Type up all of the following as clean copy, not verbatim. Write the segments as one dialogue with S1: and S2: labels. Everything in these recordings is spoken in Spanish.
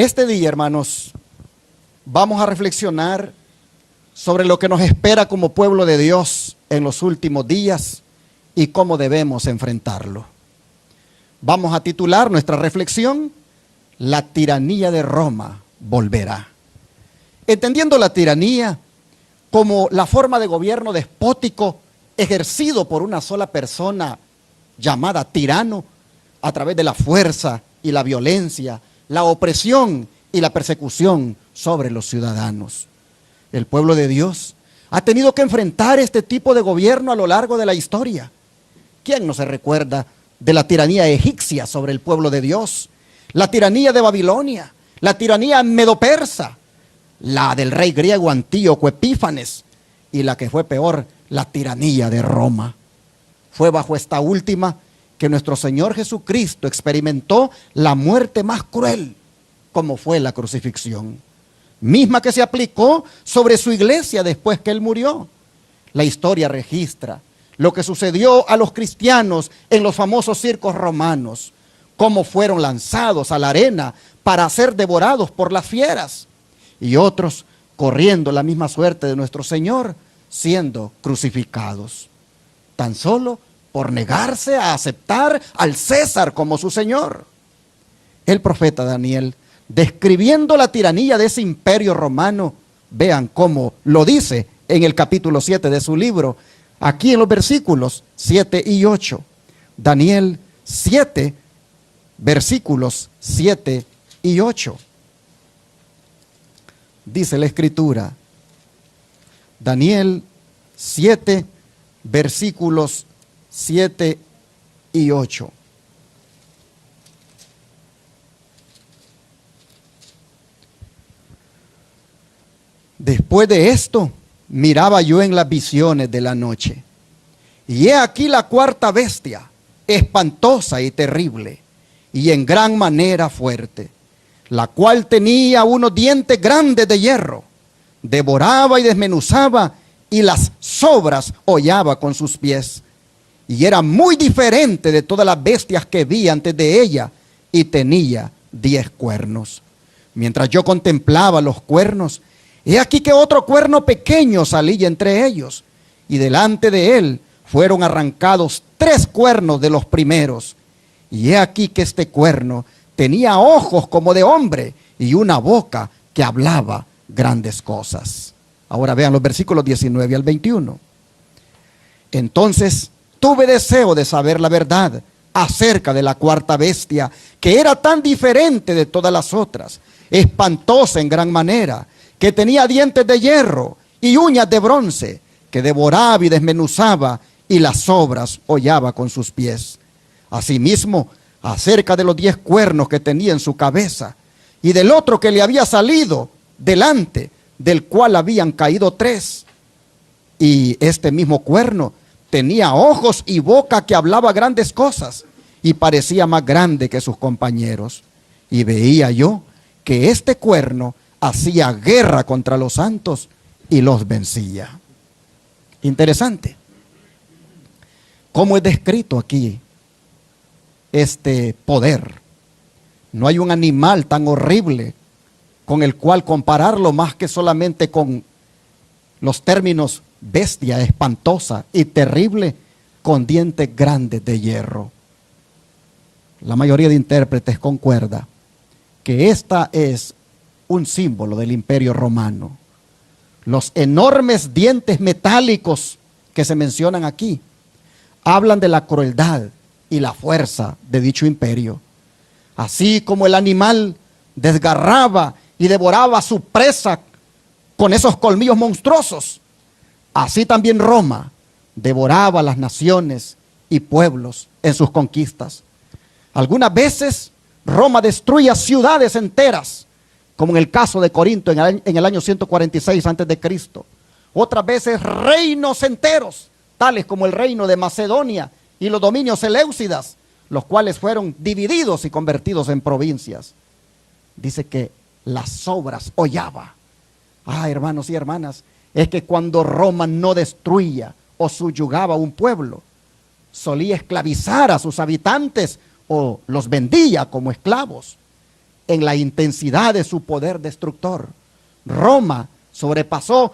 S1: Este día, hermanos, vamos a reflexionar sobre lo que nos espera como pueblo de Dios en los últimos días y cómo debemos enfrentarlo. Vamos a titular nuestra reflexión: La tiranía de Roma volverá. Entendiendo la tiranía como la forma de gobierno despótico ejercido por una sola persona llamada tirano a través de la fuerza y la violencia, la opresión y la persecución sobre los ciudadanos. El pueblo de Dios ha tenido que enfrentar este tipo de gobierno a lo largo de la historia. ¿Quién no se recuerda de la tiranía egipcia sobre el pueblo de Dios? La tiranía de Babilonia, la tiranía medo-persa, la del rey griego Antíoco Epífanes y la que fue peor, la tiranía de Roma. Fue bajo esta última que nuestro Señor Jesucristo experimentó la muerte más cruel, como fue la crucifixión, misma que se aplicó sobre su iglesia después que Él murió. La historia registra lo que sucedió a los cristianos en los famosos circos romanos, cómo fueron lanzados a la arena para ser devorados por las fieras, y otros corriendo la misma suerte de nuestro Señor, siendo crucificados, tan solo por negarse a aceptar al César como su Señor. El profeta Daniel, describiendo la tiranía de ese imperio romano, vean cómo lo dice en el capítulo 7 de su libro, aquí en los versículos 7 y 8. Daniel 7, versículos 7 y 8. Dice la Escritura, Daniel 7, versículos 7 y 8. Después de esto, miraba yo en las visiones de la noche, y he aquí la cuarta bestia, espantosa y terrible, y en gran manera fuerte, la cual tenía unos dientes grandes de hierro, devoraba y desmenuzaba, y las sobras hollaba con sus pies, y era muy diferente de todas las bestias que vi antes de ella, y tenía 10 cuernos. Mientras yo contemplaba los cuernos, he aquí que otro cuerno pequeño salía entre ellos, y delante de él fueron arrancados 3 cuernos de los primeros. Y he aquí que este cuerno tenía ojos como de hombre y una boca que hablaba grandes cosas. Ahora vean los versículos 19 al 21. Entonces tuve deseo de saber la verdad acerca de la cuarta bestia, que era tan diferente de todas las otras, espantosa en gran manera, que tenía dientes de hierro y uñas de bronce, que devoraba y desmenuzaba, y las sobras hollaba con sus pies. Asimismo, acerca de los 10 cuernos que tenía en su cabeza, y del otro que le había salido delante, del cual habían caído 3. Y este mismo cuerno tenía ojos y boca que hablaba grandes cosas, y parecía más grande que sus compañeros. Y veía yo que este cuerno hacía guerra contra los santos y los vencía. Interesante cómo es descrito aquí este poder. No hay un animal tan horrible con el cual compararlo más que solamente con los términos bestia, espantosa y terrible, con dientes grandes de hierro. La mayoría de intérpretes concuerda que esta es un símbolo del imperio romano. Los enormes dientes metálicos que se mencionan aquí hablan de la crueldad y la fuerza de dicho imperio. Así como el animal desgarraba y devoraba a su presa con esos colmillos monstruosos, así también Roma devoraba a las naciones y pueblos en sus conquistas. Algunas veces Roma destruía ciudades enteras, como en el caso de Corinto en el año 146 a.C. Otras veces reinos enteros, tales como el reino de Macedonia y los dominios seleucidas, los cuales fueron divididos y convertidos en provincias. Dice que las sobras hollaba. Hermanos y hermanas, es que cuando Roma no destruía o subyugaba a un pueblo, solía esclavizar a sus habitantes o los vendía como esclavos. en la intensidad de su poder destructor. Roma sobrepasó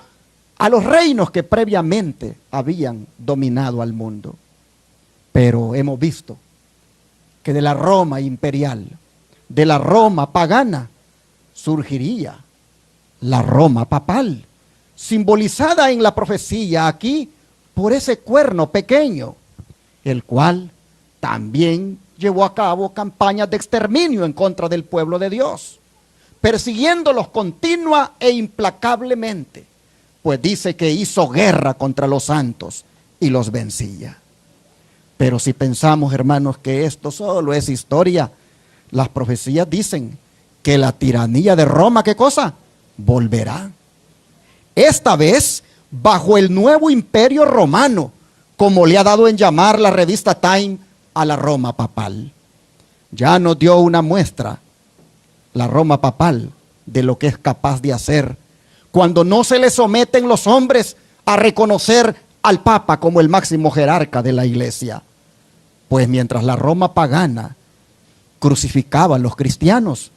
S1: a los reinos que previamente habían dominado al mundo. Pero hemos visto que de la Roma imperial, de la Roma pagana, surgiría la Roma papal, simbolizada en la profecía aquí por ese cuerno pequeño, el cual también llevó a cabo campañas de exterminio en contra del pueblo de Dios, persiguiéndolos continua e implacablemente, pues dice que hizo guerra contra los santos y los vencía. Pero si pensamos, hermanos, que esto solo es historia, las profecías dicen que la tiranía de Roma, ¿qué cosa? Volverá. Esta vez bajo el nuevo imperio romano, como le ha dado en llamar la revista Time a la Roma papal. Ya nos dio una muestra la Roma papal de lo que es capaz de hacer cuando no se le someten los hombres a reconocer al Papa como el máximo jerarca de la iglesia. Pues mientras la Roma pagana crucificaba a los cristianos,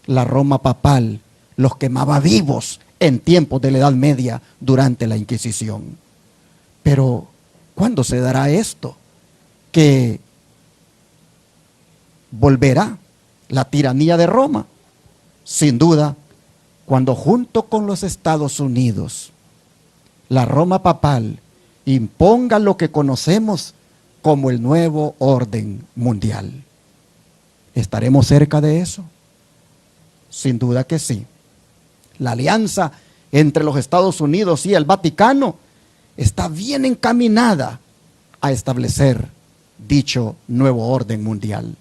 S1: la Roma papal los quemaba vivos en tiempos de la Edad Media durante la Inquisición. Pero ¿cuándo se dará esto? Que volverá la tiranía de Roma. Sin duda, cuando junto con los Estados Unidos, la Roma papal imponga lo que conocemos como el nuevo orden mundial. ¿Estaremos cerca de eso? Sin duda que sí. La alianza entre los Estados Unidos y el Vaticano está bien encaminada a establecer dicho nuevo orden mundial.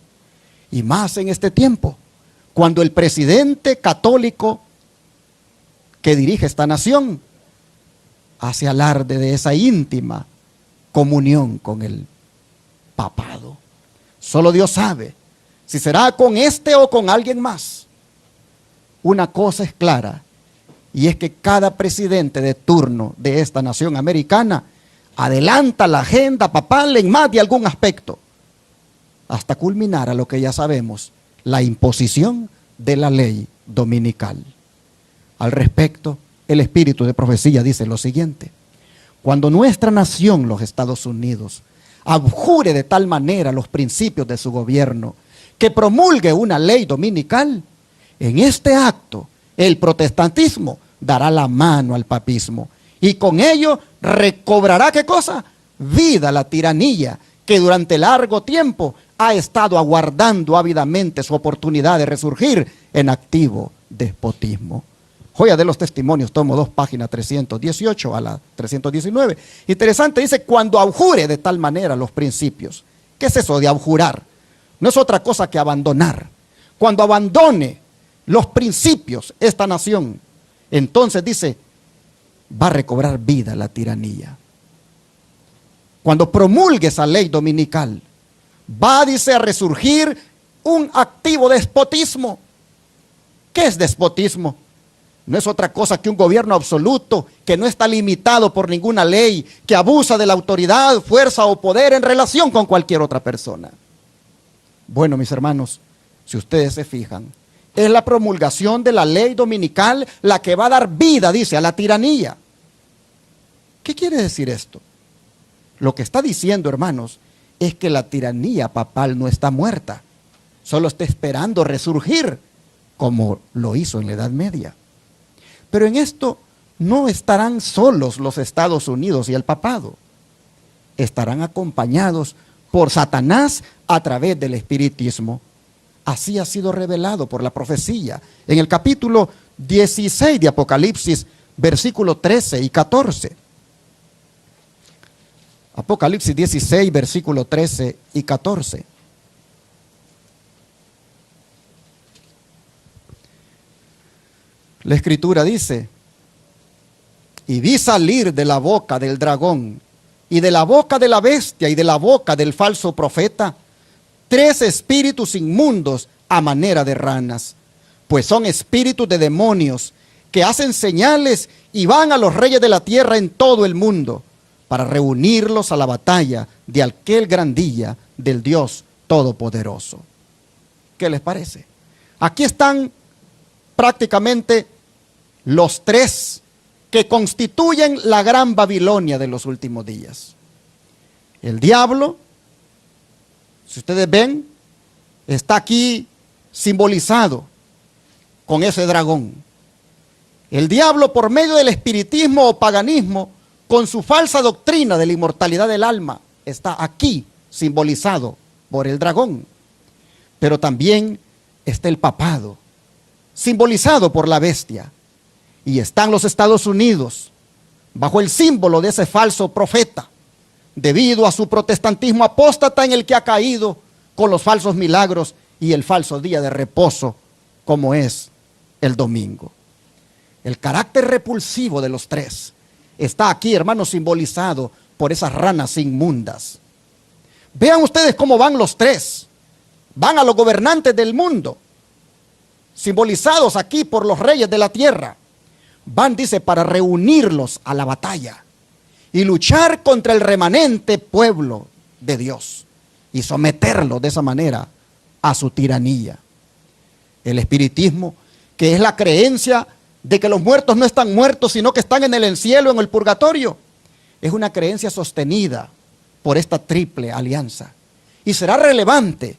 S1: Y más en este tiempo, cuando el presidente católico que dirige esta nación hace alarde de esa íntima comunión con el papado. Solo Dios sabe si será con este o con alguien más. Una cosa es clara, y es que cada presidente de turno de esta nación americana adelanta la agenda papal en más de algún aspecto, hasta culminar a lo que ya sabemos, la imposición de la ley dominical. Al respecto, el espíritu de profecía dice lo siguiente: cuando nuestra nación, los Estados Unidos, abjure de tal manera los principios de su gobierno que promulgue una ley dominical, en este acto el protestantismo dará la mano al papismo y con ello recobrará ¿qué cosa? Vida la tiranía que durante largo tiempo ha estado aguardando ávidamente su oportunidad de resurgir en activo despotismo. Joya de los Testimonios, tomo 2, página 318 a la 319. Interesante, dice, cuando abjure de tal manera los principios. ¿Qué es eso de abjurar? No es otra cosa que abandonar. Cuando abandone los principios esta nación, entonces dice, va a recobrar vida la tiranía. Cuando promulgue esa ley dominical, va, dice, a resurgir un activo despotismo. ¿Qué es despotismo? No es otra cosa que un gobierno absoluto que no está limitado por ninguna ley, que abusa de la autoridad, fuerza o poder en relación con cualquier otra persona. Bueno, mis hermanos, si ustedes se fijan, es la promulgación de la ley dominical la que va a dar vida, dice, a la tiranía. ¿Qué quiere decir esto? Lo que está diciendo, hermanos, es que la tiranía papal no está muerta, solo está esperando resurgir, como lo hizo en la Edad Media. Pero en esto no estarán solos los Estados Unidos y el papado. Estarán acompañados por Satanás a través del espiritismo. Así ha sido revelado por la profecía en el capítulo 16 de Apocalipsis, versículos 13 y 14. Apocalipsis 16, versículos 13 y 14. La Escritura dice, y vi salir de la boca del dragón, y de la boca de la bestia, y de la boca del falso profeta, 3 espíritus inmundos a manera de ranas, pues son espíritus de demonios, que hacen señales y van a los reyes de la tierra en todo el mundo, para reunirlos a la batalla de aquel gran día del Dios Todopoderoso. ¿Qué les parece? Aquí están prácticamente los tres que constituyen la gran Babilonia de los últimos días. El diablo, si ustedes ven, está aquí simbolizado con ese dragón. El diablo, por medio del espiritismo o paganismo, con su falsa doctrina de la inmortalidad del alma, está aquí simbolizado por el dragón. Pero también está el papado, simbolizado por la bestia. Y están los Estados Unidos, bajo el símbolo de ese falso profeta, debido a su protestantismo apóstata en el que ha caído con los falsos milagros y el falso día de reposo, como es el domingo. El carácter repulsivo de los tres está aquí, hermanos, simbolizado por esas ranas inmundas. Vean ustedes cómo van los tres. Van a los gobernantes del mundo, simbolizados aquí por los reyes de la tierra. Van, dice, para reunirlos a la batalla y luchar contra el remanente pueblo de Dios y someterlo de esa manera a su tiranía. El espiritismo, que es la creencia de que los muertos no están muertos, sino que están en el cielo, en el purgatorio, es una creencia sostenida por esta triple alianza y será relevante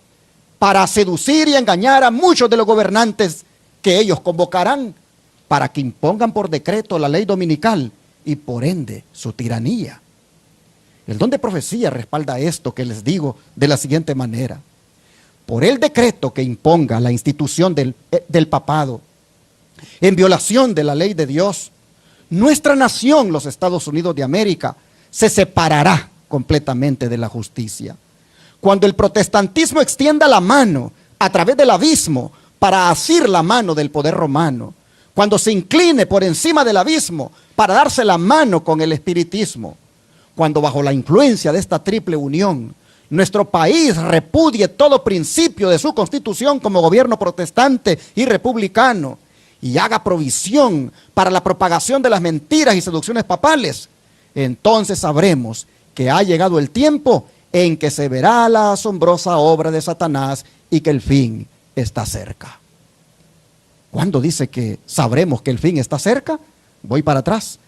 S1: para seducir y engañar a muchos de los gobernantes que ellos convocarán para que impongan por decreto la ley dominical y por ende su tiranía. El don de profecía respalda esto que les digo de la siguiente manera. Por el decreto que imponga la institución del papado, en violación de la ley de Dios, nuestra nación, los Estados Unidos de América, se separará completamente de la justicia. Cuando el protestantismo extienda la mano a través del abismo para asir la mano del poder romano, cuando se incline por encima del abismo para darse la mano con el espiritismo, cuando bajo la influencia de esta triple unión, nuestro país repudie todo principio de su constitución como gobierno protestante y republicano y haga provisión para la propagación de las mentiras y seducciones papales, entonces sabremos que ha llegado el tiempo en que se verá la asombrosa obra de Satanás y que el fin está cerca. ¿Cuándo dice que sabremos que el fin está cerca? Voy para atrás,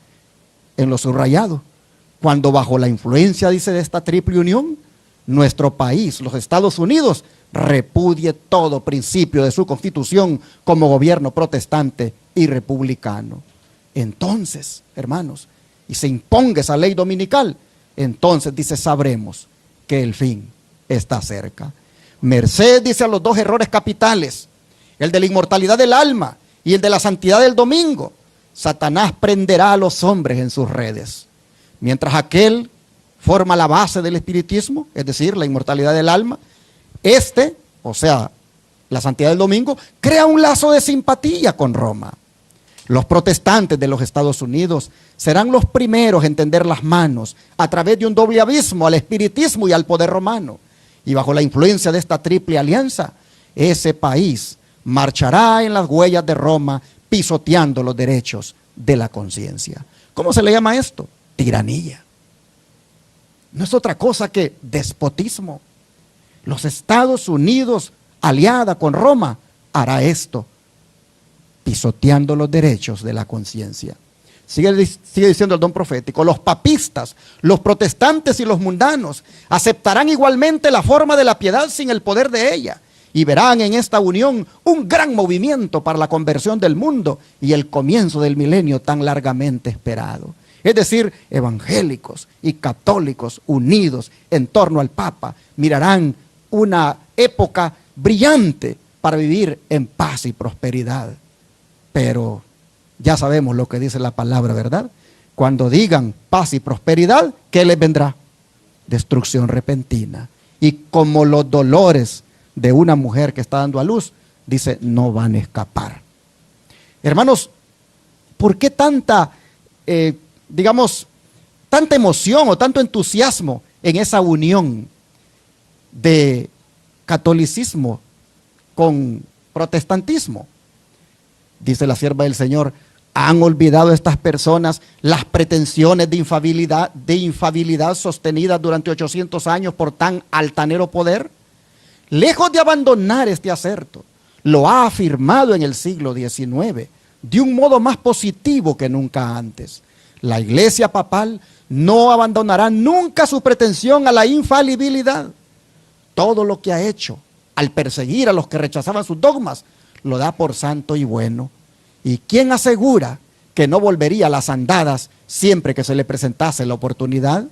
S1: en lo subrayado. Cuando bajo la influencia, dice, de esta triple unión, nuestro país, los Estados Unidos, repudie todo principio de su constitución como gobierno protestante y republicano. Entonces, hermanos, y se imponga esa ley dominical, entonces, dice, sabremos que el fin está cerca. Merced, dice, a los dos errores capitales, el de la inmortalidad del alma y el de la santidad del domingo, Satanás prenderá a los hombres en sus redes. Mientras aquel forma la base del espiritismo, es decir, la inmortalidad del alma, o sea, la santidad del domingo, crea un lazo de simpatía con Roma. Los protestantes de los Estados Unidos serán los primeros en tender las manos a través de un doble abismo al espiritismo y al poder romano. Y bajo la influencia de esta triple alianza, ese país marchará en las huellas de Roma, pisoteando los derechos de la conciencia. ¿Cómo se le llama esto? Tiranía. No es otra cosa que despotismo. Los Estados Unidos, aliada con Roma, hará esto, pisoteando los derechos de la conciencia. Sigue diciendo el don profético, los papistas, los protestantes y los mundanos aceptarán igualmente la forma de la piedad sin el poder de ella y verán en esta unión un gran movimiento para la conversión del mundo y el comienzo del milenio tan largamente esperado. Es decir, evangélicos y católicos unidos en torno al Papa mirarán una época brillante para vivir en paz y prosperidad. Pero ya sabemos lo que dice la palabra, ¿verdad? Cuando digan paz y prosperidad, ¿qué les vendrá? Destrucción repentina. Y como los dolores de una mujer que está dando a luz, dice, no van a escapar. Hermanos, ¿por qué tanta, tanta emoción o tanto entusiasmo en esa unión de catolicismo con protestantismo? Dice la sierva del Señor, ¿han olvidado estas personas las pretensiones de infabilidad sostenidas durante 800 años por tan altanero poder? Lejos de abandonar este acerto, lo ha afirmado en el siglo XIX de un modo más positivo que nunca antes. La Iglesia papal no abandonará nunca su pretensión a la infalibilidad. Todo lo que ha hecho al perseguir a los que rechazaban sus dogmas, lo da por santo y bueno. ¿Y quién asegura que no volvería a las andadas siempre que se le presentase la oportunidad?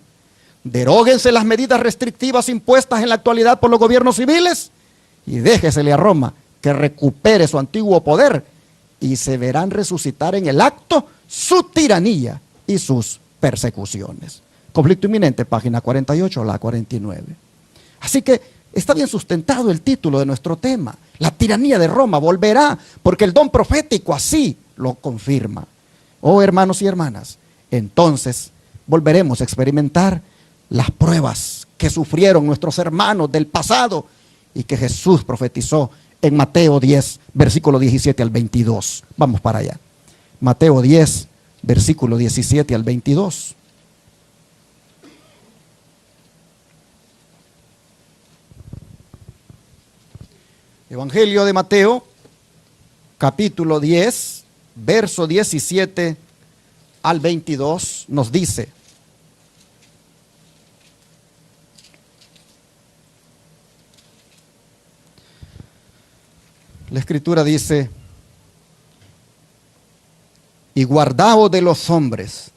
S1: Deróguense las medidas restrictivas impuestas en la actualidad por los gobiernos civiles y déjesele a Roma que recupere su antiguo poder y se verán resucitar en el acto su tiranía y sus persecuciones. Conflicto inminente, página 48 a la 49. Así que está bien sustentado el título de nuestro tema. La tiranía de Roma volverá porque el don profético así lo confirma. Oh, hermanos y hermanas, entonces volveremos a experimentar las pruebas que sufrieron nuestros hermanos del pasado y que Jesús profetizó en Mateo 10, versículo 17 al 22. Vamos para allá. Mateo 10, versículo 17 al 22. Evangelio de Mateo, capítulo 10, verso 17 al 22, nos dice: la Escritura dice: y guardaos de los hombres,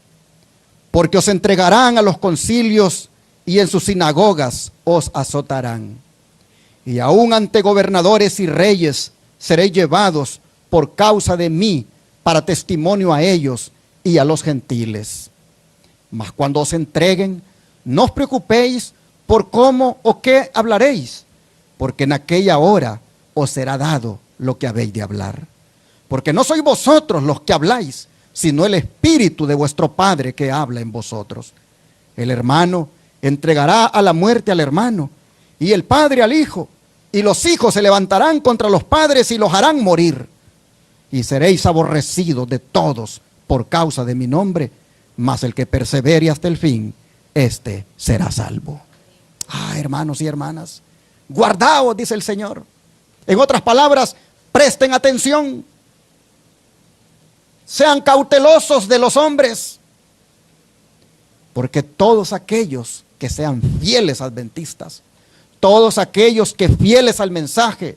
S1: porque os entregarán a los concilios y en sus sinagogas os azotarán. Y aún ante gobernadores y reyes seréis llevados por causa de mí para testimonio a ellos y a los gentiles. Mas cuando os entreguen, no os preocupéis por cómo o qué hablaréis, porque en aquella hora os será dado lo que habéis de hablar. Porque no sois vosotros los que habláis, sino el Espíritu de vuestro Padre que habla en vosotros. El hermano entregará a la muerte al hermano, y el padre al hijo, y los hijos se levantarán contra los padres y los harán morir. Y seréis aborrecidos de todos por causa de mi nombre, mas el que persevere hasta el fin, éste será salvo. Hermanos y hermanas, guardaos, dice el Señor. En otras palabras, presten atención. Sean cautelosos de los hombres, porque todos aquellos que sean fieles adventistas, todos aquellos que fieles al mensaje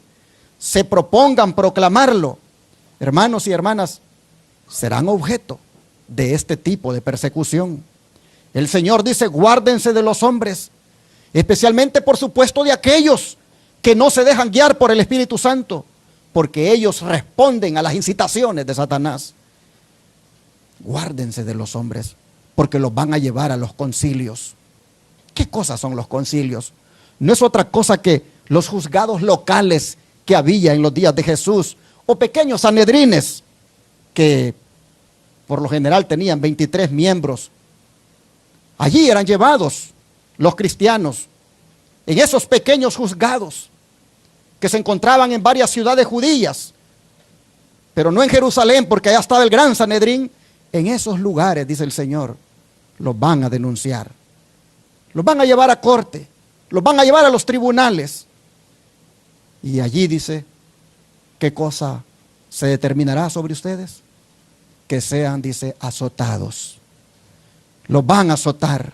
S1: se propongan proclamarlo, hermanos y hermanas, serán objeto de este tipo de persecución. El Señor dice: guárdense de los hombres, especialmente por supuesto de aquellos que no se dejan guiar por el Espíritu Santo, porque ellos responden a las incitaciones de Satanás. Guárdense de los hombres, porque los van a llevar a los concilios. ¿Qué cosas son los concilios? No es otra cosa que los juzgados locales que había en los días de Jesús, o pequeños sanedrines que por lo general tenían 23 miembros. Allí eran llevados los cristianos en esos pequeños juzgados que se encontraban en varias ciudades judías, pero no en Jerusalén, porque allá estaba el gran Sanedrín. En esos lugares, dice el Señor, los van a denunciar, los van a llevar a corte, los van a llevar a los tribunales. Y allí dice, ¿qué cosa se determinará sobre ustedes? Que sean, dice, azotados. Los van a azotar.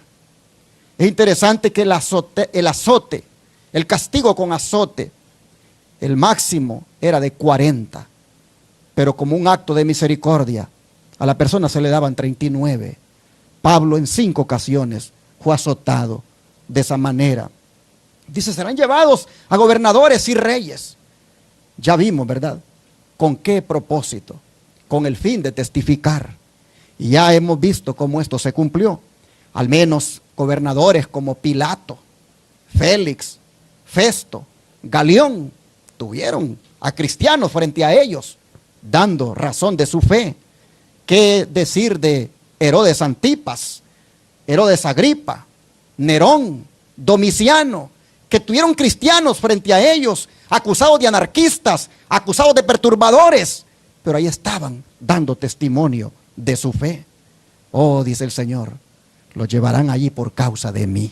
S1: Es interesante que el azote, el castigo con azote, el máximo era de 40, pero como un acto de misericordia, a la persona se le daban 39. Pablo en 5 ocasiones fue azotado de esa manera. Dice, serán llevados a gobernadores y reyes. Ya vimos, ¿verdad? ¿Con qué propósito? Con el fin de testificar. Y ya hemos visto cómo esto se cumplió. Al menos gobernadores como Pilato, Félix, Festo, Galión, tuvieron a cristianos frente a ellos, dando razón de su fe. ¿Qué decir de Herodes Antipas, Herodes Agripa, Nerón, Domiciano, que tuvieron cristianos frente a ellos, acusados de anarquistas, acusados de perturbadores, pero ahí estaban dando testimonio de su fe? Oh, dice el Señor, los llevarán allí por causa de mí.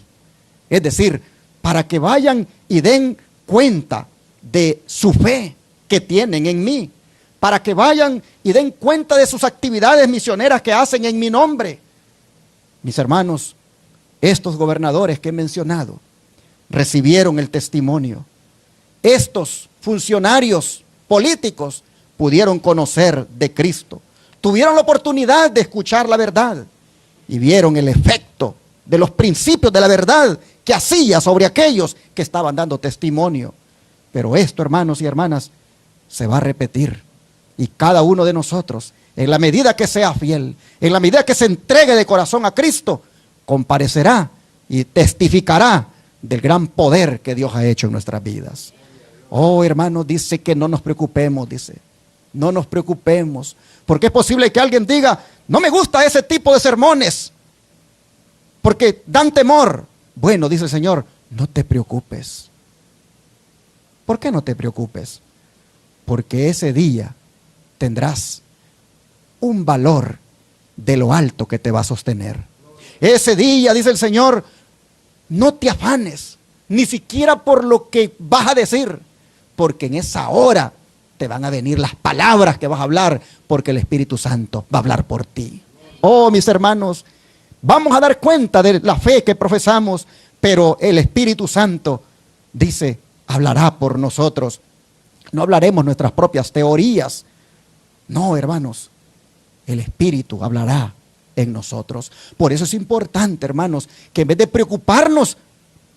S1: Es decir, para que vayan y den cuenta de su fe, que tienen en mí, para que vayan y den cuenta de sus actividades misioneras que hacen en mi nombre. Mis hermanos, estos gobernadores que he mencionado recibieron el testimonio. Estos funcionarios políticos pudieron conocer de Cristo, tuvieron la oportunidad de escuchar la verdad y vieron el efecto de los principios de la verdad que hacía sobre aquellos que estaban dando testimonio. Pero esto, hermanos y hermanas, se va a repetir. Y cada uno de nosotros, en la medida que sea fiel, en la medida que se entregue de corazón a Cristo, comparecerá y testificará del gran poder que Dios ha hecho en nuestras vidas. Oh, hermanos, dice que no nos preocupemos, dice. No nos preocupemos, porque es posible que alguien diga, no me gusta ese tipo de sermones, porque dan temor. Bueno, dice el Señor, no te preocupes. ¿Por qué no te preocupes? Porque ese día tendrás un valor de lo alto que te va a sostener. Ese día, dice el Señor, no te afanes, ni siquiera por lo que vas a decir, porque en esa hora te van a venir las palabras que vas a hablar, porque el Espíritu Santo va a hablar por ti. Oh, mis hermanos, vamos a dar cuenta de la fe que profesamos, pero el Espíritu Santo, dice, hablará por nosotros. No hablaremos nuestras propias teorías. No, hermanos, el Espíritu hablará en nosotros. Por eso es importante, hermanos, que en vez de preocuparnos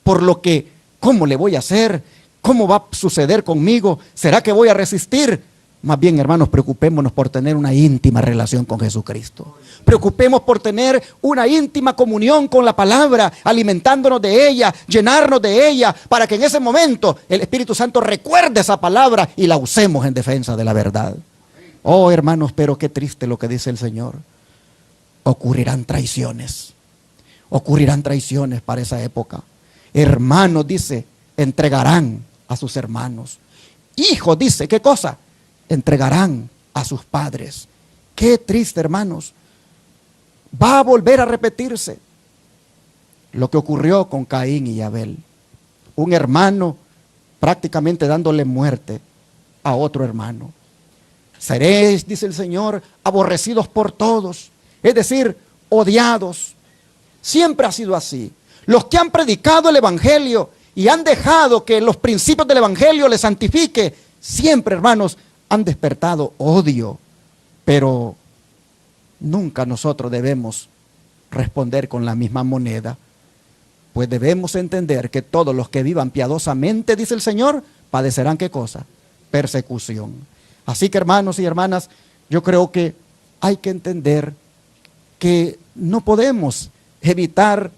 S1: por lo que, ¿cómo le voy a hacer? ¿Cómo va a suceder conmigo? ¿Será que voy a resistir? Más bien, hermanos, preocupémonos por tener una íntima relación con Jesucristo. Preocupemos por tener una íntima comunión con la palabra, alimentándonos de ella, llenarnos de ella, para que en ese momento el Espíritu Santo recuerde esa palabra y la usemos en defensa de la verdad. Oh, hermanos, pero qué triste lo que dice el Señor. Ocurrirán traiciones para esa época. Hermanos, dice, entregarán a sus hermanos. Hijos, dice, ¿qué cosa? Entregarán a sus padres. Qué triste, hermanos. Va a volver a repetirse lo que ocurrió con Caín y Abel. Un hermano prácticamente dándole muerte a otro hermano. Seréis, dice el Señor, aborrecidos por todos, es decir, odiados. Siempre ha sido así. Los que han predicado el Evangelio y han dejado que los principios del Evangelio les santifique, siempre, hermanos, han despertado odio. Pero nunca nosotros debemos responder con la misma moneda, pues debemos entender que todos los que vivan piadosamente, dice el Señor, padecerán ¿qué cosa? Persecución. Así que, hermanos y hermanas, yo creo que hay que entender que no podemos evitar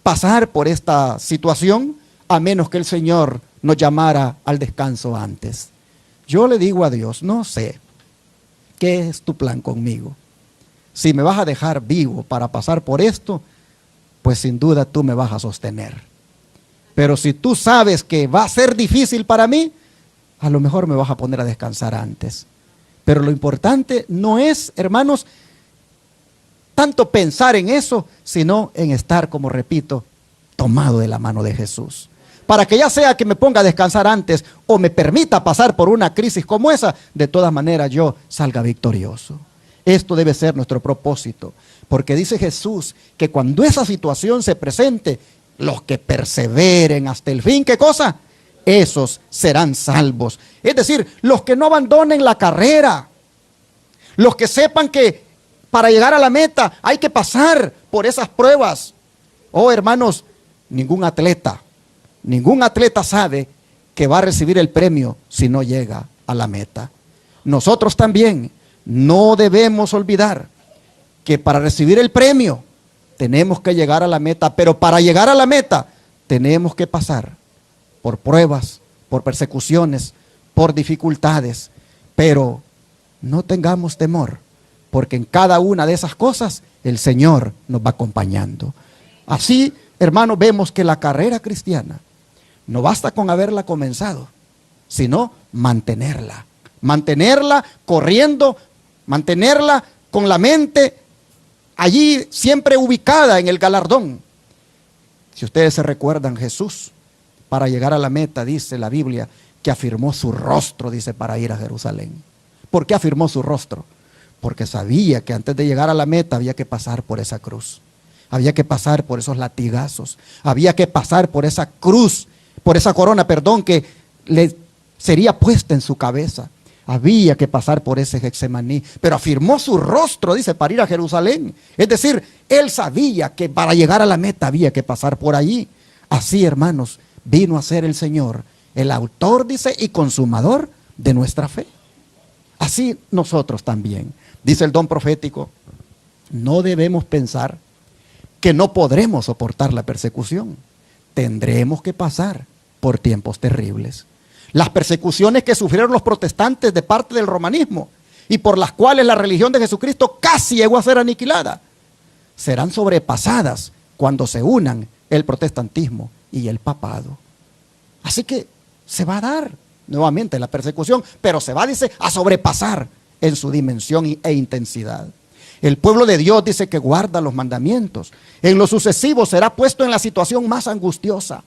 S1: pasar por esta situación a menos que el Señor nos llamara al descanso antes. Yo le digo a Dios, no sé, ¿qué es tu plan conmigo? Si me vas a dejar vivo para pasar por esto, pues sin duda tú me vas a sostener. Pero si tú sabes que va a ser difícil para mí, a lo mejor me vas a poner a descansar antes. Pero lo importante no es, hermanos, tanto pensar en eso, sino en estar, como repito, tomado de la mano de Jesús. Para que ya sea que me ponga a descansar antes o me permita pasar por una crisis como esa, de todas maneras yo salga victorioso. Esto debe ser nuestro propósito, porque dice Jesús que cuando esa situación se presente, los que perseveren hasta el fin, ¿qué cosa? Esos serán salvos. Es decir, los que no abandonen la carrera, los que sepan que para llegar a la meta hay que pasar por esas pruebas. Oh, hermanos, ningún atleta sabe que va a recibir el premio si no llega a la meta. Nosotros también no debemos olvidar que para recibir el premio tenemos que llegar a la meta, pero para llegar a la meta tenemos que pasar por pruebas, por persecuciones, por dificultades, pero no tengamos temor, porque en cada una de esas cosas el Señor nos va acompañando. Así, hermanos, vemos que la carrera cristiana no basta con haberla comenzado, sino mantenerla corriendo, mantenerla con la mente allí siempre ubicada en el galardón. Si ustedes se recuerdan, Jesús, para llegar a la meta, dice la Biblia, que afirmó su rostro, dice, para ir a Jerusalén. ¿Por qué afirmó su rostro? Porque sabía que antes de llegar a la meta había que pasar por esa cruz. Había que pasar por esos latigazos. Había que pasar por esa cruz, por esa corona, perdón, que le sería puesta en su cabeza. Había que pasar por ese Getsemaní, pero afirmó su rostro, dice, para ir a Jerusalén. Es decir, él sabía que para llegar a la meta había que pasar por allí. Así, hermanos, vino a ser el Señor, el autor, dice, y consumador de nuestra fe. Así nosotros también, dice el don profético, no debemos pensar que no podremos soportar la persecución. Tendremos que pasar por tiempos terribles. Las persecuciones que sufrieron los protestantes de parte del romanismo y por las cuales la religión de Jesucristo casi llegó a ser aniquilada, serán sobrepasadas cuando se unan el protestantismo y el papado. Así que se va a dar nuevamente la persecución, pero se va, dice, a sobrepasar en su dimensión e intensidad. El pueblo de Dios, dice, que guarda los mandamientos, en lo sucesivo será puesto en la situación más angustiosa.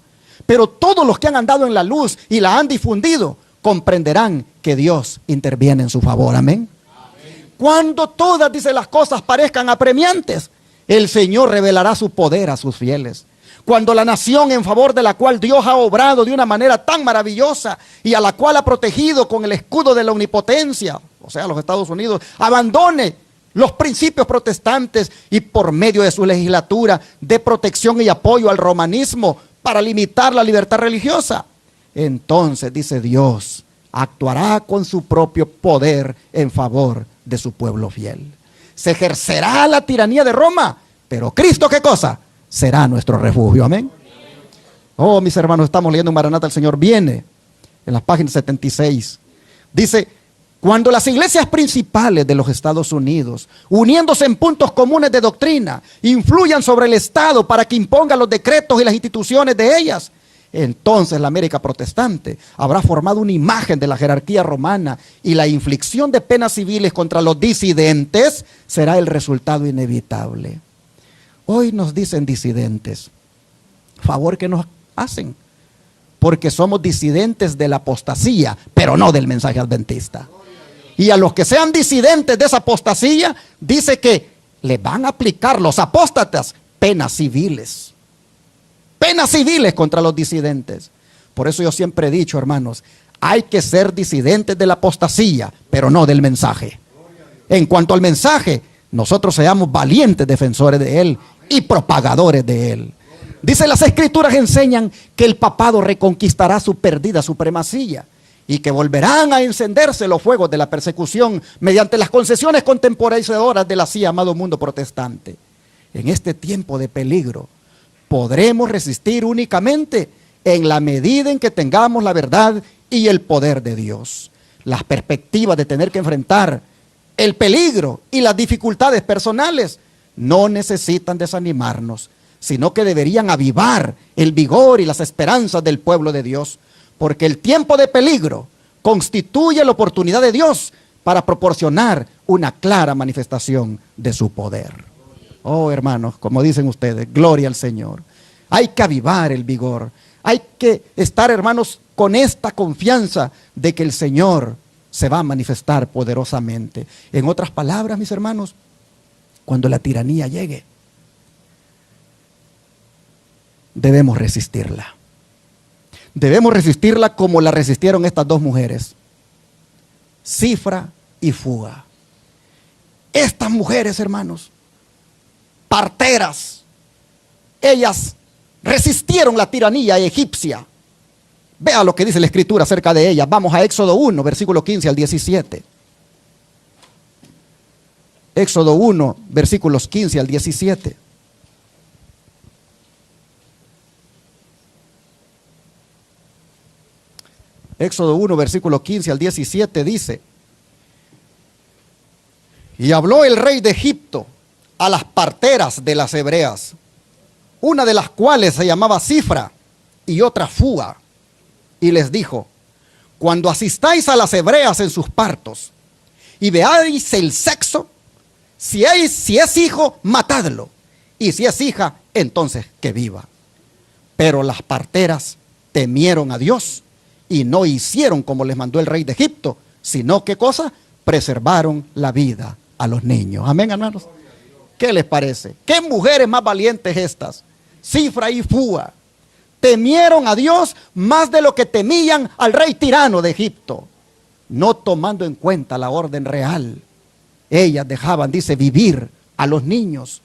S1: Pero todos los que han andado en la luz y la han difundido comprenderán que Dios interviene en su favor. Amén. Amén. Cuando todas, dice, las cosas parezcan apremiantes, el Señor revelará su poder a sus fieles. Cuando la nación en favor de la cual Dios ha obrado de una manera tan maravillosa y a la cual ha protegido con el escudo de la omnipotencia, o sea, los Estados Unidos, abandone los principios protestantes y por medio de su legislatura de protección y apoyo al romanismo para limitar la libertad religiosa, entonces, dice, Dios actuará con su propio poder en favor de su pueblo fiel. Se ejercerá la tiranía de Roma, pero Cristo, ¿qué cosa? Será nuestro refugio. Amén. Oh, mis hermanos, estamos leyendo Maranata, el Señor viene, en las páginas 76. Dice, cuando las iglesias principales de los Estados Unidos, uniéndose en puntos comunes de doctrina, influyan sobre el Estado para que imponga los decretos y las instituciones de ellas, entonces la América protestante habrá formado una imagen de la jerarquía romana y la inflicción de penas civiles contra los disidentes será el resultado inevitable. Hoy nos dicen disidentes, favor que nos hacen, porque somos disidentes de la apostasía, pero no del mensaje adventista. Y a los que sean disidentes de esa apostasía, dice que le van a aplicar los apóstatas penas civiles. Penas civiles contra los disidentes. Por eso yo siempre he dicho, hermanos, hay que ser disidentes de la apostasía, pero no del mensaje. En cuanto al mensaje, nosotros seamos valientes defensores de él y propagadores de él. Dice, las escrituras enseñan que el papado reconquistará su perdida supremacía y que volverán a encenderse los fuegos de la persecución mediante las concesiones contemporáneas del así amado mundo protestante. En este tiempo de peligro podremos resistir únicamente en la medida en que tengamos la verdad y el poder de Dios. Las perspectivas de tener que enfrentar el peligro y las dificultades personales no necesitan desanimarnos, sino que deberían avivar el vigor y las esperanzas del pueblo de Dios, porque el tiempo de peligro constituye la oportunidad de Dios para proporcionar una clara manifestación de su poder. Oh, hermanos, como dicen ustedes, gloria al Señor. Hay que avivar el vigor. Hay que estar, hermanos, con esta confianza de que el Señor se va a manifestar poderosamente. En otras palabras, mis hermanos, cuando la tiranía llegue, debemos resistirla. Debemos resistirla como la resistieron estas dos mujeres, Cifra y Fuga. Estas mujeres, hermanos, parteras, ellas resistieron la tiranía egipcia. Vea lo que dice la Escritura acerca de ellas. Vamos a Éxodo 1, versículo 15 al 17. Éxodo 1, versículos 15 al 17. Éxodo 1, versículo 15 al 17 dice: y habló el rey de Egipto a las parteras de las hebreas, una de las cuales se llamaba Cifra y otra Fuga, y les dijo: cuando asistáis a las hebreas en sus partos y veáis el sexo, si es hijo, matadlo, y si es hija, entonces que viva. Pero las parteras temieron a Dios y no hicieron como les mandó el rey de Egipto, sino ¿qué cosa? Preservaron la vida a los niños. Amén, hermanos. ¿Qué les parece? ¿Qué mujeres más valientes estas? Cifra y Fúa temieron a Dios más de lo que temían al rey tirano de Egipto, no tomando en cuenta la orden real. Ellas dejaban, dice, vivir a los niños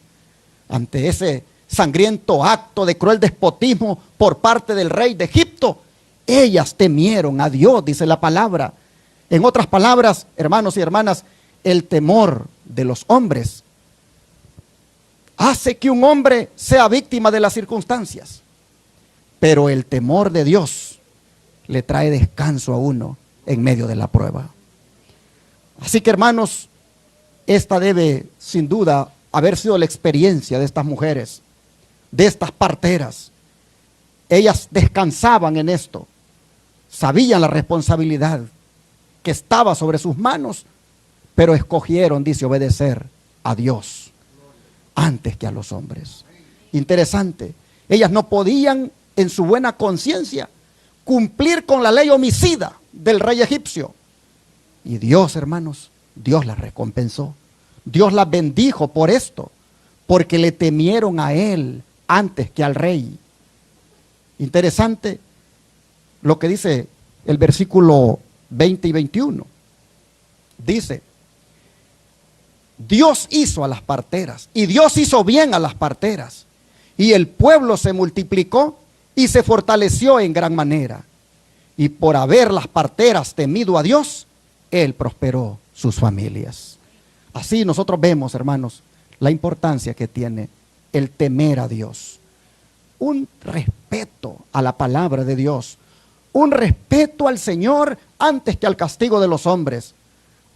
S1: ante ese sangriento acto de cruel despotismo por parte del rey de Egipto. Ellas temieron a Dios, dice la palabra. En otras palabras, hermanos y hermanas, el temor de los hombres hace que un hombre sea víctima de las circunstancias, pero el temor de Dios le trae descanso a uno en medio de la prueba. Así que, hermanos, esta debe sin duda haber sido la experiencia de estas mujeres, de estas parteras. Ellas descansaban en esto, sabían la responsabilidad que estaba sobre sus manos, pero escogieron, dice, obedecer a Dios antes que a los hombres. Interesante, ellas no podían en su buena conciencia cumplir con la ley homicida del rey egipcio. Y Dios, hermanos, Dios las recompensó. Dios las bendijo por esto, porque le temieron a él antes que al rey. Interesante lo que dice el versículo 20 y 21. Dice: Dios hizo a las parteras, y Dios hizo bien a las parteras, y el pueblo se multiplicó y se fortaleció en gran manera. Y por haber las parteras temido a Dios, Él prosperó sus familias. Así nosotros vemos, hermanos, la importancia que tiene el temer a Dios. Un respeto a la palabra de Dios, un respeto al Señor antes que al castigo de los hombres.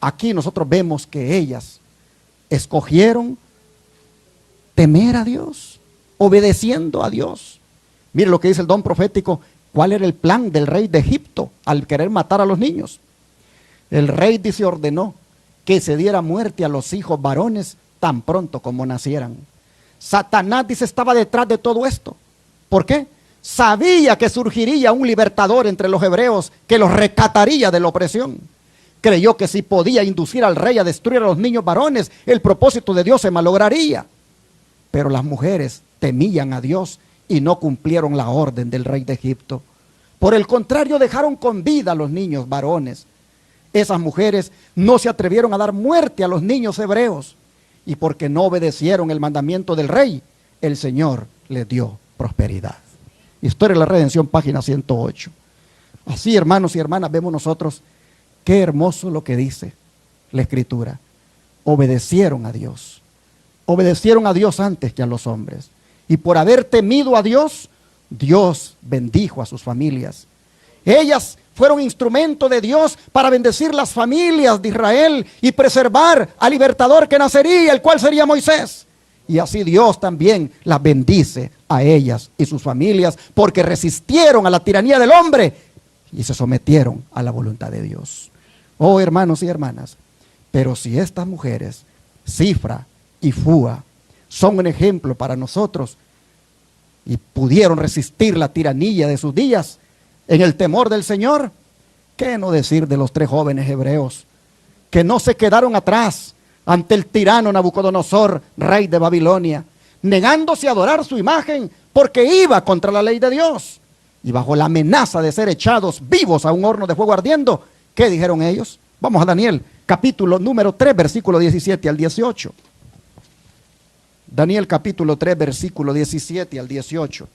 S1: Aquí nosotros vemos que ellas escogieron temer a Dios, obedeciendo a Dios. Mire lo que dice el don profético. ¿Cuál era el plan del rey de Egipto al querer matar a los niños? El rey, dice, ordenó que se diera muerte a los hijos varones tan pronto como nacieran. Satanás, dice, estaba detrás de todo esto. ¿Por qué? Sabía que surgiría un libertador entre los hebreos que los rescataría de la opresión. Creyó que si podía inducir al rey a destruir a los niños varones, el propósito de Dios se malograría. Pero las mujeres temían a Dios y no cumplieron la orden del rey de Egipto. Por el contrario, dejaron con vida a los niños varones. Esas mujeres no se atrevieron a dar muerte a los niños hebreos. Y porque no obedecieron el mandamiento del rey, el Señor les dio prosperidad. Historia de la Redención, página 108. Así, hermanos y hermanas, vemos nosotros qué hermoso lo que dice la Escritura. Obedecieron a Dios. Obedecieron a Dios antes que a los hombres. Y por haber temido a Dios, Dios bendijo a sus familias. Ellas fueron instrumento de Dios para bendecir las familias de Israel y preservar al libertador que nacería, el cual sería Moisés. Y así Dios también las bendice a ellas y sus familias, porque resistieron a la tiranía del hombre y se sometieron a la voluntad de Dios. Oh, hermanos y hermanas, pero si estas mujeres, Cifra y Fúa, son un ejemplo para nosotros y pudieron resistir la tiranía de sus días en el temor del Señor, ¿qué no decir de los 3 jóvenes hebreos que no se quedaron atrás ante el tirano Nabucodonosor, rey de Babilonia, negándose a adorar su imagen porque iba contra la ley de Dios? Y bajo la amenaza de ser echados vivos a un horno de fuego ardiendo, ¿qué dijeron ellos? Vamos a Daniel, capítulo número 3, versículo 17 al 18. Daniel capítulo 3, versículo 17 al 18.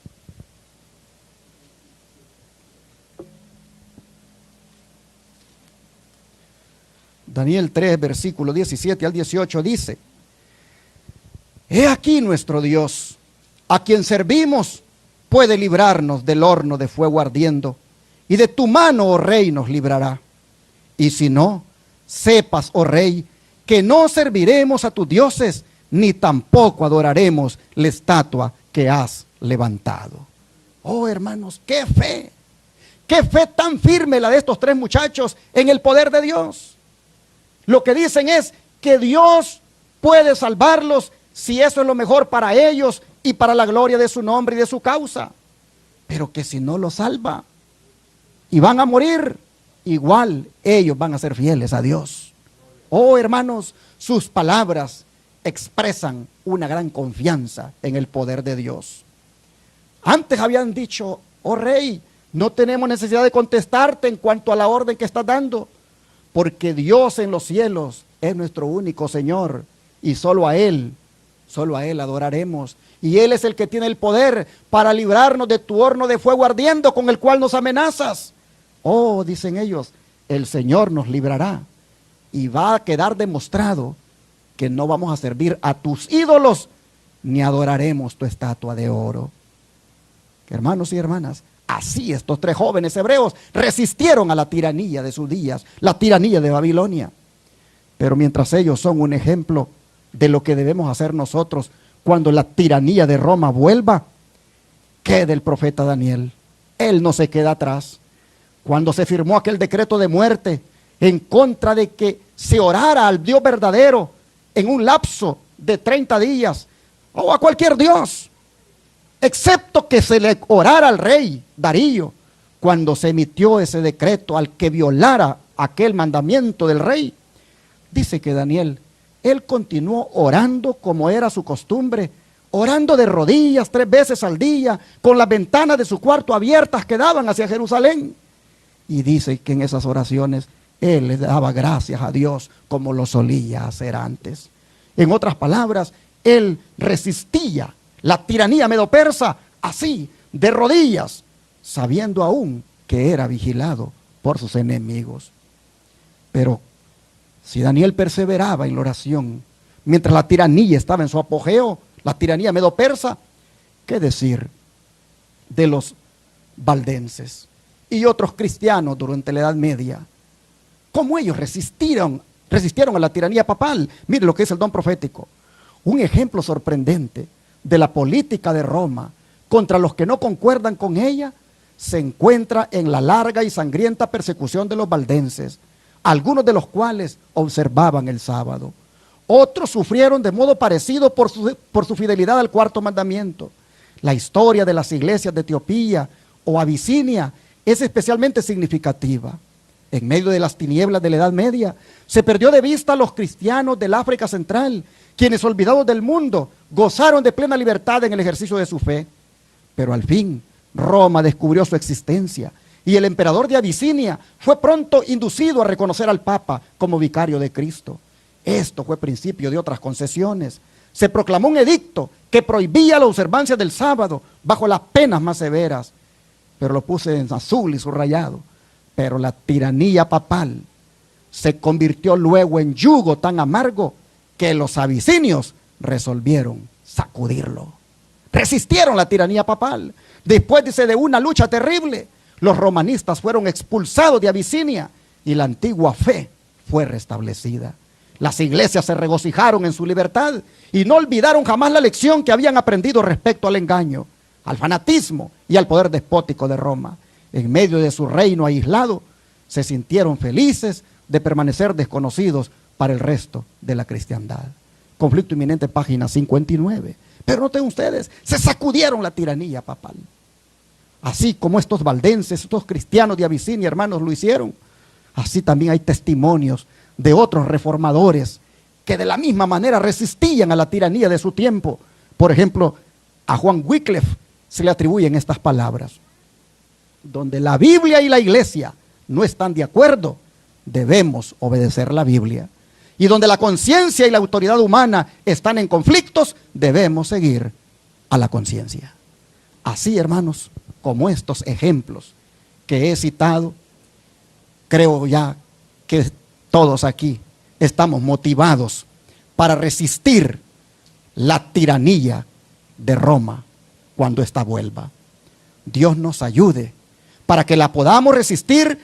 S1: Daniel 3, versículo 17 al 18 dice: He aquí nuestro Dios, a quien servimos, puede librarnos del horno de fuego ardiendo, y de tu mano, oh rey, nos librará. Y si no, sepas, oh rey, que no serviremos a tus dioses, ni tampoco adoraremos la estatua que has levantado. Oh, hermanos, qué fe tan firme la de estos 3 muchachos en el poder de Dios. Lo que dicen es que Dios puede salvarlos si eso es lo mejor para ellos y para la gloria de su nombre y de su causa. Pero que si no los salva, y van a morir, igual ellos van a ser fieles a Dios. Oh hermanos, sus palabras expresan una gran confianza en el poder de Dios. Antes habían dicho: oh rey, no tenemos necesidad de contestarte en cuanto a la orden que estás dando, porque Dios en los cielos es nuestro único Señor, y solo a Él adoraremos. Y Él es el que tiene el poder para librarnos de tu horno de fuego ardiendo con el cual nos amenazas. Oh, dicen ellos, el Señor nos librará, y va a quedar demostrado que no vamos a servir a tus ídolos, ni adoraremos tu estatua de oro. Hermanos y hermanas, así estos tres jóvenes hebreos resistieron a la tiranía de sus días, la tiranía de Babilonia. Pero mientras ellos son un ejemplo de lo que debemos hacer nosotros cuando la tiranía de Roma vuelva, ¿qué del profeta Daniel? Él no se queda atrás. Cuando se firmó aquel decreto de muerte en contra de que se orara al Dios verdadero en un lapso de 30 días, o a cualquier Dios, excepto que se le orara al rey Darío, cuando se emitió ese decreto al que violara aquel mandamiento del rey, dice que Daniel, él continuó orando como era su costumbre, orando de rodillas 3 veces al día, con las ventanas de su cuarto abiertas que daban hacia Jerusalén. Y dice que en esas oraciones él le daba gracias a Dios como lo solía hacer antes. En otras palabras, él resistía la tiranía medo-persa así, de rodillas, sabiendo aún que era vigilado por sus enemigos. Pero si Daniel perseveraba en la oración, mientras la tiranía estaba en su apogeo, la tiranía medo-persa, ¿qué decir de los valdenses y otros cristianos durante la Edad Media? ¿Cómo ellos resistieron a la tiranía papal? Mire lo que es el don profético. Un ejemplo sorprendente de la política de Roma contra los que no concuerdan con ella se encuentra en la larga y sangrienta persecución de los valdenses, algunos de los cuales observaban el sábado. Otros sufrieron de modo parecido por su fidelidad al cuarto mandamiento. La historia de las iglesias de Etiopía o Abisinia es especialmente significativa. En medio de las tinieblas de la Edad Media, se perdió de vista a los cristianos del África Central, quienes, olvidados del mundo, gozaron de plena libertad en el ejercicio de su fe. Pero al fin, Roma descubrió su existencia, y el emperador de Abisinia fue pronto inducido a reconocer al Papa como vicario de Cristo. Esto fue principio de otras concesiones. Se proclamó un edicto que prohibía la observancia del sábado bajo las penas más severas, pero lo puse en azul y subrayado. Pero la tiranía papal se convirtió luego en yugo tan amargo que los abisinios resolvieron sacudirlo. Resistieron la tiranía papal. Después, dice, de una lucha terrible, los romanistas fueron expulsados de Abisinia y la antigua fe fue restablecida. Las iglesias se regocijaron en su libertad y no olvidaron jamás la lección que habían aprendido respecto al engaño, al fanatismo y al poder despótico de Roma. En medio de su reino aislado, se sintieron felices de permanecer desconocidos para el resto de la cristiandad. Conflicto inminente, página 59. Pero noten ustedes, se sacudieron la tiranía papal. Así como estos valdenses, estos cristianos de Abisinia, hermanos, lo hicieron, así también hay testimonios de otros reformadores que de la misma manera resistían a la tiranía de su tiempo. Por ejemplo, a Juan Wycliffe se le atribuyen estas palabras: donde la Biblia y la iglesia no están de acuerdo, debemos obedecer la Biblia. Y donde la conciencia y la autoridad humana están en conflictos, debemos seguir a la conciencia. Así, hermanos, como estos ejemplos que he citado, creo ya que todos aquí estamos motivados para resistir la tiranía de Roma cuando ésta vuelva. Dios nos ayude para que la podamos resistir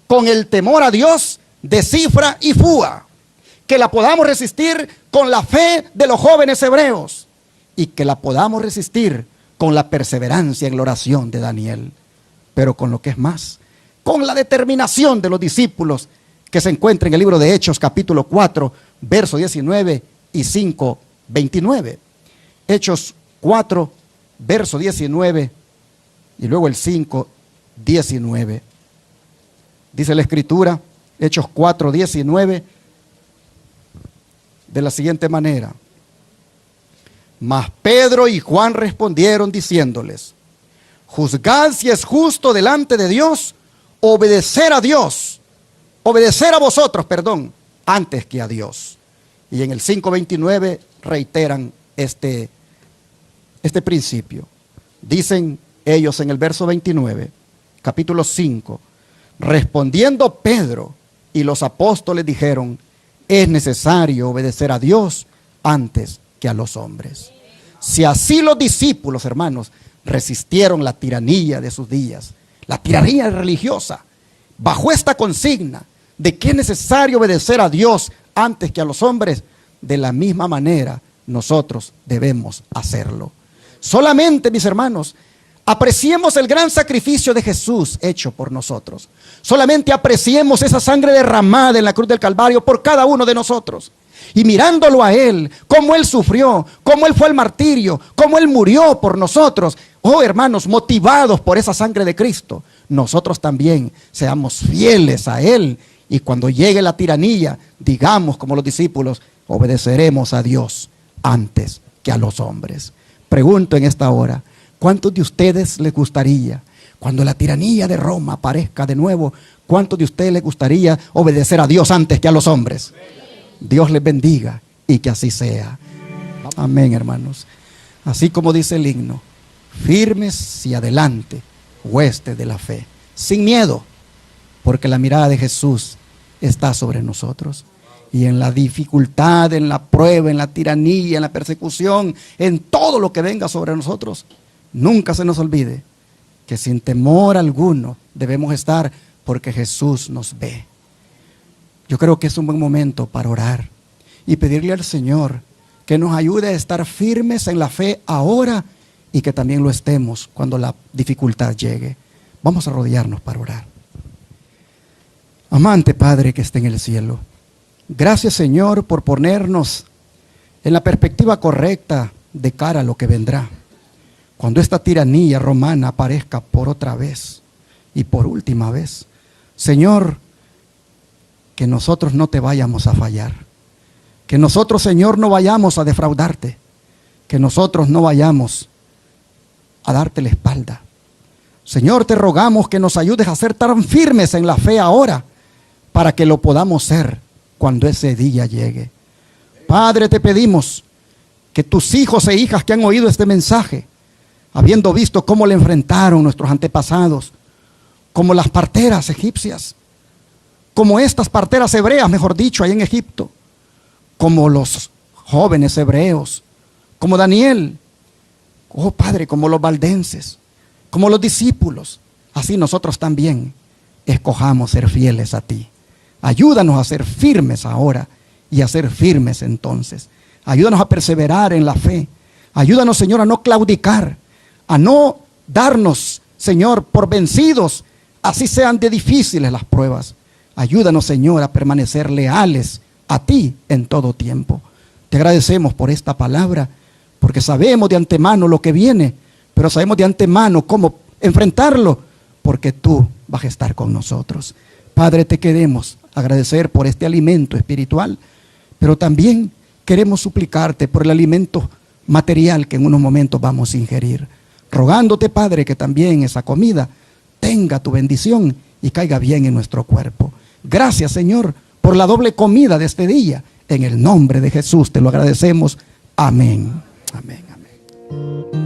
S1: con el temor a Dios de Cifra y Fúa, que la podamos resistir con la fe de los jóvenes hebreos y que la podamos resistir con la perseverancia en la oración de Daniel, pero con lo que es más, con la determinación de los discípulos que se encuentra en el libro de Hechos capítulo 4, verso 19 y 5, 29. Hechos 4, verso 19 y luego el 5, 19. Dice la Escritura, Hechos 4:19, de la siguiente manera: mas Pedro y Juan respondieron diciéndoles: juzgad si es justo delante de Dios obedecer a Dios, obedecer a vosotros, perdón, antes que a Dios. Y en el 5:29 reiteran este principio. Dicen ellos en el verso 29, capítulo 5, respondiendo Pedro y los apóstoles dijeron: es necesario obedecer a Dios antes que a los hombres. Si así los discípulos, hermanos, resistieron la tiranía de sus días, la tiranía religiosa, bajo esta consigna de que es necesario obedecer a Dios antes que a los hombres, de la misma manera nosotros debemos hacerlo. Solamente, mis hermanos, apreciemos el gran sacrificio de Jesús hecho por nosotros. Solamente apreciemos esa sangre derramada en la cruz del Calvario por cada uno de nosotros. Y mirándolo a Él, cómo Él sufrió, cómo Él fue al martirio, cómo Él murió por nosotros. Oh, hermanos, motivados por esa sangre de Cristo, nosotros también seamos fieles a Él. Y cuando llegue la tiranía, digamos como los discípulos: obedeceremos a Dios antes que a los hombres. Pregunto en esta hora: ¿cuántos de ustedes les gustaría, cuando la tiranía de Roma aparezca de nuevo, cuántos de ustedes les gustaría obedecer a Dios antes que a los hombres? Dios les bendiga y que así sea. Amén, hermanos. Así como dice el himno: firmes y adelante, huestes de la fe, sin miedo, porque la mirada de Jesús está sobre nosotros. Y en la dificultad, en la prueba, en la tiranía, en la persecución, en todo lo que venga sobre nosotros, nunca se nos olvide que sin temor alguno debemos estar, porque Jesús nos ve. Yo creo que es un buen momento para orar y pedirle al Señor que nos ayude a estar firmes en la fe ahora, y que también lo estemos cuando la dificultad llegue. Vamos a arrodillarnos para orar. Amante Padre que está en el cielo, gracias, Señor, por ponernos en la perspectiva correcta de cara a lo que vendrá. Cuando esta tiranía romana aparezca por otra vez y por última vez, Señor, que nosotros no te vayamos a fallar. Que nosotros, Señor, no vayamos a defraudarte. Que nosotros no vayamos a darte la espalda. Señor, te rogamos que nos ayudes a ser tan firmes en la fe ahora, para que lo podamos ser cuando ese día llegue. Padre, te pedimos que tus hijos e hijas que han oído este mensaje, habiendo visto cómo le enfrentaron nuestros antepasados, como las parteras egipcias, como estas parteras hebreas, mejor dicho, ahí en Egipto, como los jóvenes hebreos, como Daniel, oh Padre, como los valdenses, como los discípulos, así nosotros también escojamos ser fieles a ti. Ayúdanos a ser firmes ahora y a ser firmes entonces. Ayúdanos a perseverar en la fe. Ayúdanos, Señor, a no claudicar, a no darnos, Señor, por vencidos, así sean de difíciles las pruebas. Ayúdanos, Señor, a permanecer leales a ti en todo tiempo. Te agradecemos por esta palabra, porque sabemos de antemano lo que viene, pero sabemos de antemano cómo enfrentarlo, porque tú vas a estar con nosotros. Padre, te queremos agradecer por este alimento espiritual, pero también queremos suplicarte por el alimento material que en unos momentos vamos a ingerir, rogándote, Padre, que también esa comida tenga tu bendición y caiga bien en nuestro cuerpo. Gracias, Señor, por la doble comida de este día. En el nombre de Jesús te lo agradecemos. Amén. Amén, amén.